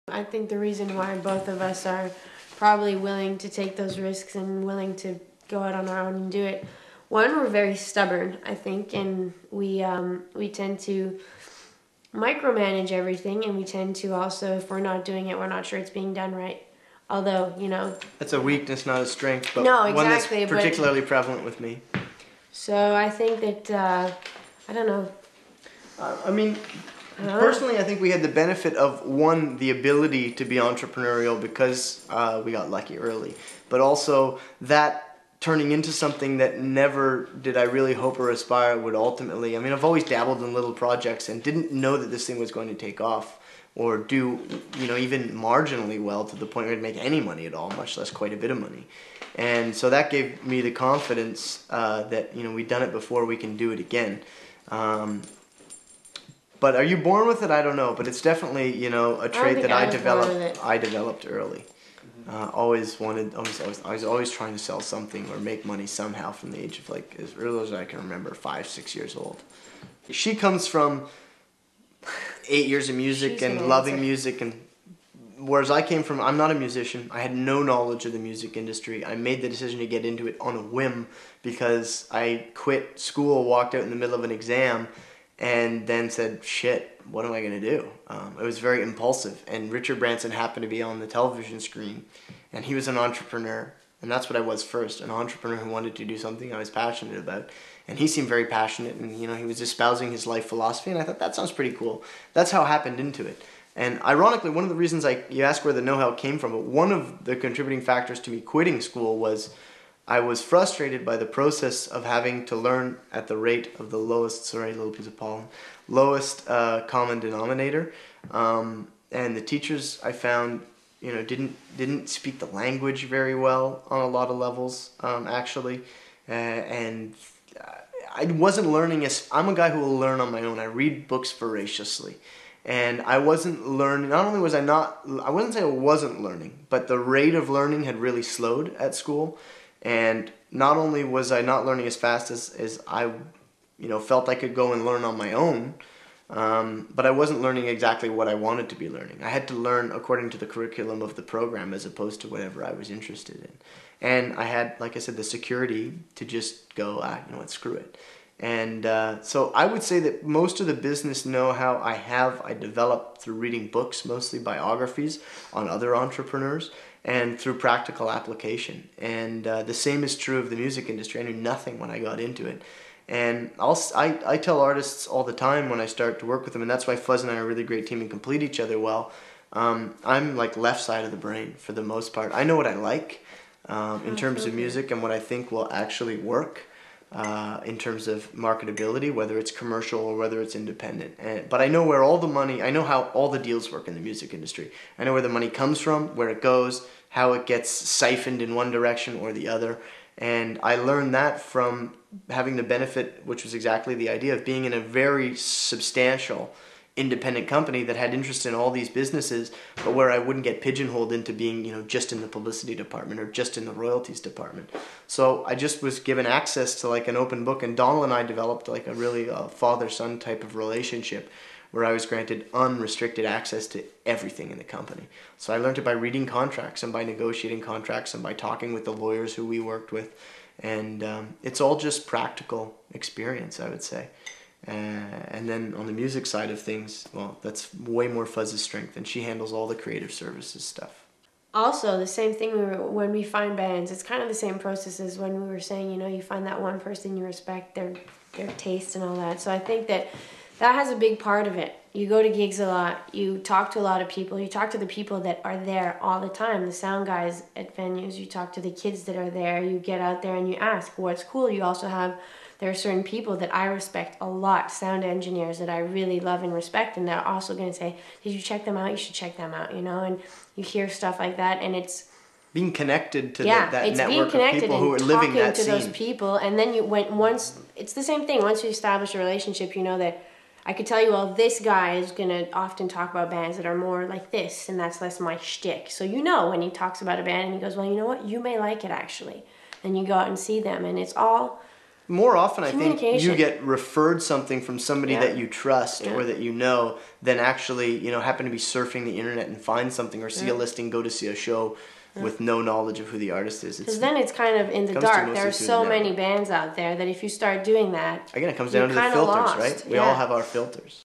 I think the reason why both of us are probably willing to take those risks and willing to go out on our own and do it, one, we're very stubborn, I think, and we tend to micromanage everything, and we tend to also, if we're not doing it, we're not sure it's being done right. Although, That's a weakness, not a strength, but no, one that's exactly, particularly prevalent with me. So I think that, I don't know. Personally, I think we had the benefit of, one, the ability to be entrepreneurial because we got lucky early, but also that turning into something that never did I really hope or aspire would ultimately. I've always dabbled in little projects and didn't know that this thing was going to take off or do, even marginally well to the point where it'd make any money at all, much less quite a bit of money. And so that gave me the confidence that, we'd done it before, we can do it again. But are you born with it? I don't know, but it's definitely, a trait that I developed early. I was always trying to sell something or make money somehow from the age of as early as I can remember, 5, 6 years old. She comes from 8 years of music and loving music, and whereas I came from, I'm not a musician. I had no knowledge of the music industry. I made the decision to get into it on a whim because I quit school, walked out in the middle of an exam, and then said, shit, what am I going to do? It was very impulsive. And Richard Branson happened to be on the television screen. And he was an entrepreneur. And that's what I was first, an entrepreneur who wanted to do something I was passionate about. And he seemed very passionate. And, he was espousing his life philosophy. And I thought, that sounds pretty cool. That's how I happened into it. And ironically, one of the reasons you ask where the know-how came from, but one of the contributing factors to me quitting school was I was frustrated by the process of having to learn at the rate of the lowest common denominator. And the teachers I found, didn't speak the language very well on a lot of levels, actually. And I wasn't learning I'm a guy who will learn on my own. I read books voraciously. And I wasn't learning, I wouldn't say I wasn't learning, but the rate of learning had really slowed at school. And not only was I not learning as fast as I, felt I could go and learn on my own, but I wasn't learning exactly what I wanted to be learning. I had to learn according to the curriculum of the program as opposed to whatever I was interested in. And I had, like I said, the security to just go, screw it. And so I would say that most of the business know-how I developed through reading books, mostly biographies on other entrepreneurs, and through practical application. And the same is true of the music industry. I knew nothing when I got into it. And I tell artists all the time when I start to work with them, and that's why Fuzz and I are a really great team and complete each other well. I'm like left side of the brain for the most part. I know what I like in terms of music and what I think will actually work in terms of marketability, whether it's commercial or whether it's independent. But I know where all the money, I know how all the deals work in the music industry. I know where the money comes from, where it goes, how it gets siphoned in one direction or the other. And I learned that from having the benefit, which was exactly the idea, of being in a very substantial independent company that had interest in all these businesses, but where I wouldn't get pigeonholed into being, just in the publicity department or just in the royalties department. So I just was given access to an open book, and Donald and I developed a really father-son type of relationship where I was granted unrestricted access to everything in the company. So I learned it by reading contracts and by negotiating contracts and by talking with the lawyers who we worked with. And it's all just practical experience, I would say. And then on the music side of things, well, that's way more Fuzz's strength, and she handles all the creative services stuff. Also, the same thing when we find bands, it's kind of the same process as when we were saying, you find that one person you respect, their taste and all that. So I think that has a big part of it. You go to gigs a lot, you talk to a lot of people, you talk to the people that are there all the time, the sound guys at venues, you talk to the kids that are there, you get out there and you ask what's cool. You also there are certain people that I respect a lot, sound engineers that I really love and respect, and they're also going to say, did you check them out? You should check them out, and you hear stuff like that, and it's being connected to that network of people who are living that scene. Those people, and then it's the same thing. Once you establish a relationship, you know that I could tell you, well, this guy is going to often talk about bands that are more like this, and that's less my shtick. So when he talks about a band and he goes, well, you know what? You may like it, actually. And you go out and see them, and it's all More often, I think Communication. you get referred something from somebody Yeah. that you trust Yeah. or that you know than actually, happen to be surfing the internet and find something or see a listing, go to see a show with no knowledge of who the artist is. Because then it's kind of in the comes to dark. mostly There are through so the many network. bands out there that if you start doing that, Again, it comes you're down to the kinda filters, lost. right? We Yeah. all have our filters.